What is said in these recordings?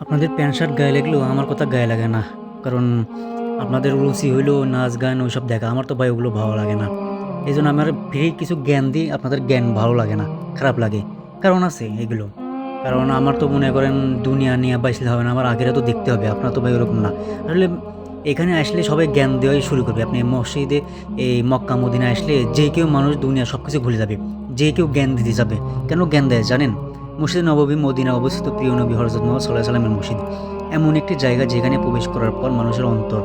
আপনাদের pant shirt গায়ে লাগলেও আমার কথা গায়ে লাগে না। কারণ আপনাদের রুচি হইলো নাচ গান ওইসব দেখা। আমার তো ভাই ওগুলো ভালো লাগে না। এজন্য আমার ফ্রি কিছু জ্ঞান দিই, আপনাদের জ্ঞান ভালো লাগে না, খারাপ লাগে। কারণ আছে এগুলো। কারণ আমার তো মনে করেন দুনিয়া নিয়ে বাঁচলে হবে না, আমার আখিরাতও দেখতে হবে। আপনার তো ভাই ওরকম না। আসলে এখানে আসলে সবাই জ্ঞান দেওয়াই শুরু করবে। আপনি মসজিদে এই মক্কা মদিনায় আসলে যে কেউ মানুষ দুনিয়ার সবকিছু ভুলে যাবে। যে কেউ জ্ঞান দিতে যাবে। কেন জ্ঞান দেয় জানেন? মসজিদে নববী মদিনায় অবস্থিত প্রিয় নবী হযরত মুহাম্মদ সাল্লাল্লাহু আলাইহি ওয়াসাল্লামের মসজিদ। এমন একটি জায়গা যেখানে প্রবেশ করার পর মানুষের অন্তর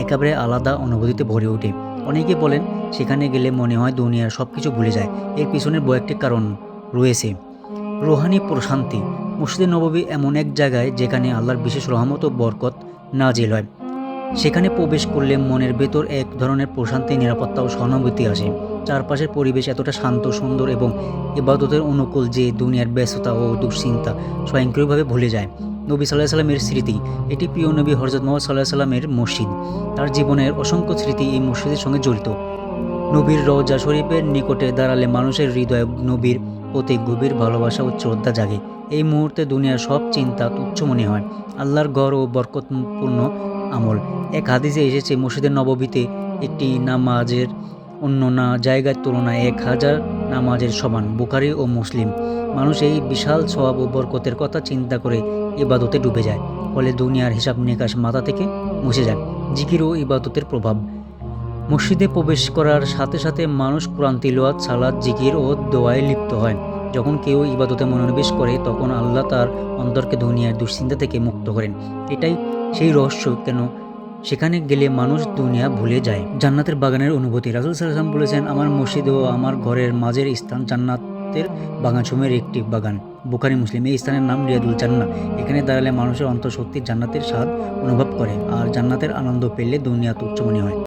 একেবারে আলাদা অনুভূতিতে ভরে ওঠে। অনেকে বলেন সেখানে গেলে মনে হয় দুনিয়ার সবকিছু ভুলে যায়। এর পিছনের কয়েকটি কারণ রয়েছে। রুহানি প্রশান্তি। মসজিদে নববী এমন এক জায়গায় যেখানে আল্লাহর বিশেষ রহমত ও বরকত নাজিল হয়। সেখানে প্রবেশ করলে মনের ভেতর এক ধরনের প্রশান্তি, নিরাপত্তা ও সহানুভূতি আসে। চারপাশের পরিবেশ এতটা শান্ত, সুন্দর এবং ইবাদতের অনুকূল যে দুনিয়ার ব্যস্ততা ও দুশ্চিন্তা স্বয়ংক্রিয়ভাবে ভুলে যায়। নবী সাল্লাল্লাহু আলাইহি সাল্লামের স্মৃতি। এটি প্রিয় নবী হযরত মুহাম্মদ সাল্লাল্লাহু আলাইহি সাল্লামের মসজিদ। তার জীবনের অসংখ্য স্মৃতি এই মসজিদের সঙ্গে জড়িত। নবীর রওজা শরীফের নিকটে দাঁড়ালে মানুষের হৃদয়ে নবীর প্রতি গভীর ভালোবাসা ও শ্রদ্ধা জাগে। এই মুহূর্তে দুনিয়ার সব চিন্তা তুচ্ছ মনে হয়। আল্লাহর ঘর ও বরকতপূর্ণ আমল। এক হাদিসে এসেছে মসজিদের নববীতে একটি নামাজের অন্য জায়গার তুলনায় 1000 নামাজের সমান। বুখারী ও মুসলিম। মানুষ এই বিশাল সওয়াব ও বরকতের কথা চিন্তা করে ইবাদতে ডুবে যায়। ফলে দুনিয়ার হিসাব নিকাশ মাথা থেকে মুছে যায়। জিকির ও ইবাদতের প্রভাব। মসজিদে প্রবেশ করার সাথে সাথে মানুষ কোরআন তিলাওয়াত, সালাত, জিকির ও দোয়ায় লিপ্ত হয়। যখন কেউ ইবাদতে মনোনিবেশ করে তখন আল্লাহ তার অন্তরকে দুনিয়ার দুশ্চিন্তা থেকে মুক্ত করেন। এটাই সেই রহস্য কেন সেখানে গেলে মানুষ দুনিয়া ভুলে যায়। জান্নাতের বাগানের অনুভূতি। রাসূল সাল্লাল্লাহু আলাইহি ওয়াসাল্লাম বলেছেন, আমার মসজিদ ও আমার ঘরের মাঝের স্থান জান্নাতের বাগানসমূহের একটি বাগান। বুখারী মুসলিম। এই স্থানের নাম রিয়াদুল জান্নাহ। এখানে দাঁড়ালে মানুষের অন্তর সত্যি জান্নাতের স্বাদ অনুভব করে, আর জান্নাতের আনন্দ পেলে দুনিয়া তুচ্ছ মনে হয়।